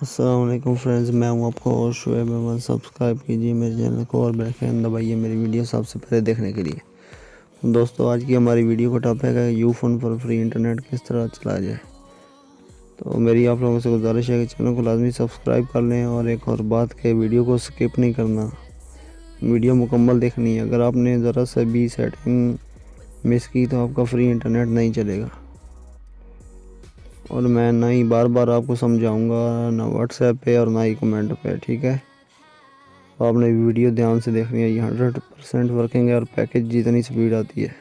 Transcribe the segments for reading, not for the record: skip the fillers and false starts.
अस्सलाम वालेकुम फ्रेंड्स, मैं हूं आपका और शुएब अहमद। सब्सक्राइब कीजिए मेरे चैनल को और बेल आइकन दबाइए मेरी वीडियो सबसे पहले देखने के लिए। दोस्तों, आज की हमारी वीडियो का टॉपिक है यूफोन पर फ्री इंटरनेट किस तरह चलाया जाए। तो मेरी आप लोगों से गुजारिश है कि चैनल को लाजमी सब्सक्राइब कर लें और एक और बात के वीडियो को स्किप नहीं करना, वीडियो मुकम्मल देखनी है। अगर आपने ज़रा सा भी सेटिंग मिस की तो आपका फ्री इंटरनेट नहीं चलेगा और मैं ना ही बार बार आपको समझाऊंगा, ना व्हाट्सएप पे और ना ही कमेंट पे, ठीक है। तो आपने वीडियो ध्यान से देखनी है। ये 100% वर्किंग है और पैकेज जितनी स्पीड आती है।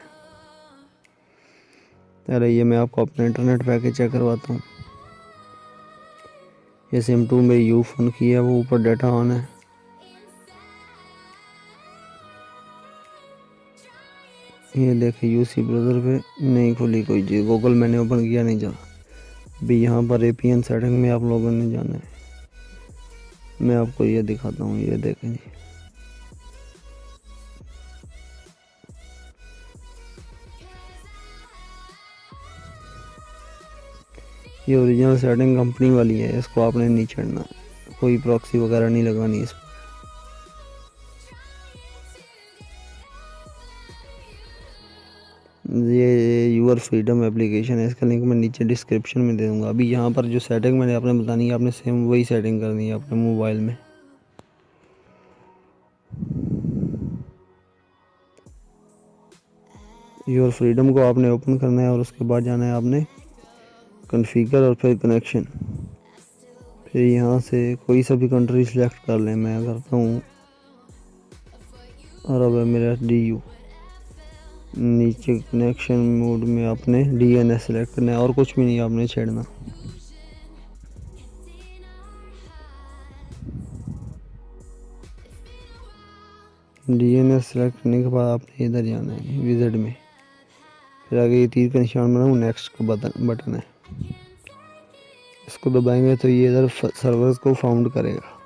अरे ये मैं आपको अपना इंटरनेट पैकेज चेक करवाता हूँ। ये सिम 2 मेरी यू फोन की है, वो ऊपर डाटा ऑन है। ये देखिए यूसी ब्राउज़र पे नहीं खुली कोई चीज़, गूगल मैंने ओपन किया नहीं जा। अभी यहाँ पर एपीएन सेटिंग में आप लोगों ने जाना है। मैं आपको ये दिखाता हूँ, ये देखें जी। ये ओरिजिनल सेटिंग कंपनी वाली है, इसको आपने नहीं छेड़ना, कोई प्रॉक्सी वगैरह नहीं लगानी इस पर। ये यूर फ्रीडम एप्लीकेशन है, इसका लिंक मैं नीचे डिस्क्रिप्शन में दे दूँगा। अभी यहाँ पर जो सेटिंग मैंने आपने बतानी है, आपने सेम वही सेटिंग करनी है अपने मोबाइल में। यूर फ्रीडम को आपने ओपन करना है और उसके बाद जाना है आपने कॉन्फ़िगर और फिर कनेक्शन। फिर यहाँ से कोई सा भी कंट्री सिलेक्ट कर लें। मैं करता हूँ अरब एमिरेट DU। नीचे कनेक्शन मोड में आपने DNS सेलेक्ट करना है और कुछ भी नहीं आपने छेड़ना। DNS सेलेक्ट करने के बाद आपने इधर जाना है विजिट में। फिर आगे ये तीर का निशान बना, नेक्स्ट का बटन है, इसको दबाएंगे तो ये इधर सर्वर्स को फाउंड करेगा।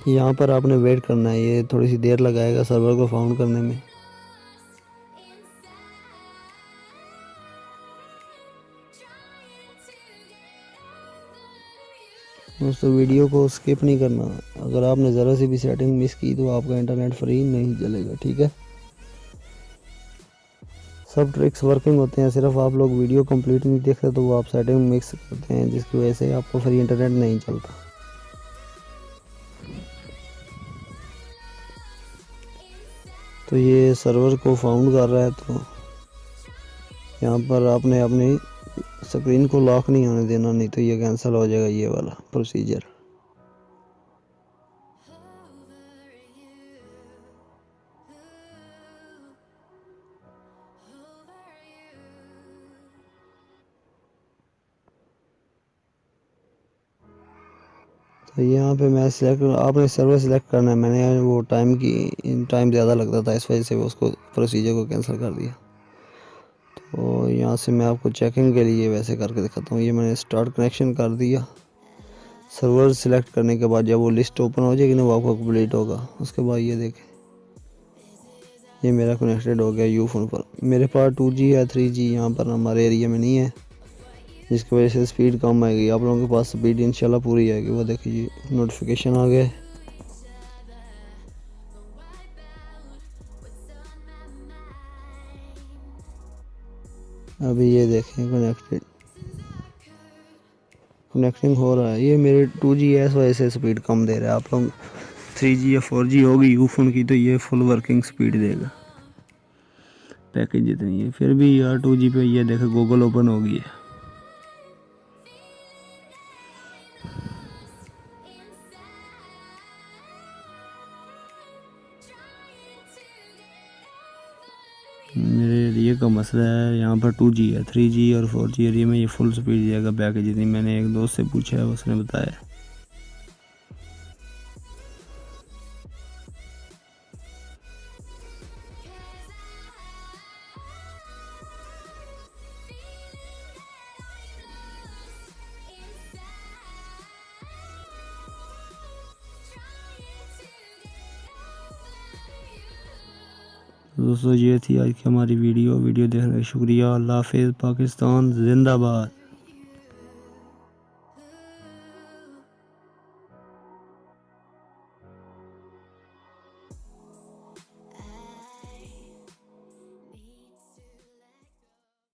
यहाँ पर आपने वेट करना है, ये थोड़ी सी देर लगाएगा सर्वर को फाउंड करने में। दोस्तों, वीडियो को स्किप नहीं करना। अगर आपने ज़रा सी भी सेटिंग मिस की तो आपका इंटरनेट फ्री नहीं चलेगा, ठीक है। सब ट्रिक्स वर्किंग होते हैं, सिर्फ आप लोग वीडियो कंप्लीट नहीं देखते तो वो आप सेटिंग मिक्स करते हैं, जिसकी वजह से आपको फ्री इंटरनेट नहीं चलता। तो ये सर्वर को फाउंड कर रहा है, तो यहाँ पर आपने अपनी स्क्रीन को लॉक नहीं होने देना, नहीं तो ये कैंसिल हो जाएगा ये वाला प्रोसीजर। तो यहाँ पे मैं सिलेक्ट, आपने सर्वर सिलेक्ट करना है। मैंने वो टाइम ज़्यादा लगता था, इस वजह से उसको प्रोसीजर को कैंसिल कर दिया। तो यहाँ से मैं आपको चेकिंग के लिए वैसे करके दिखाता हूँ। ये मैंने स्टार्ट कनेक्शन कर दिया। सर्वर सिलेक्ट करने के बाद जब वो लिस्ट ओपन हो जाएगी ना, वो आपको कंप्लीट होगा। उसके बाद ये देखें, ये मेरा कनेक्टेड हो गया यू फोन पर। मेरे पास 2G है, 3G यहाँ पर हमारे एरिया में नहीं है, जिसकी वजह से स्पीड कम आएगी। आप लोगों के पास स्पीड इंशाल्लाह पूरी आएगी। वो देखिए नोटिफिकेशन आ गए। अभी ये देखें कनेक्टिंग हो रहा है। ये मेरे 2G है, इस वजह से स्पीड कम दे रहा है। आप लोग 3G या 4G होगी यू फोन की तो ये फुल वर्किंग स्पीड देगा, पैकेज जितनी है। फिर भी यार 2G पे ये देखे गूगल ओपन हो गई है। मेरे एरिया का मसला है, यहाँ पर 2G है, 3G और 4G एरिया में ये फुल स्पीड देगा पैकेज जितनी। मैंने एक दोस्त से पूछा है, उसने बताया। दोस्तों, ये थी आज की हमारी वीडियो देखने का शुक्रिया। अल्लाह हाफिज़। पाकिस्तान जिंदाबाद।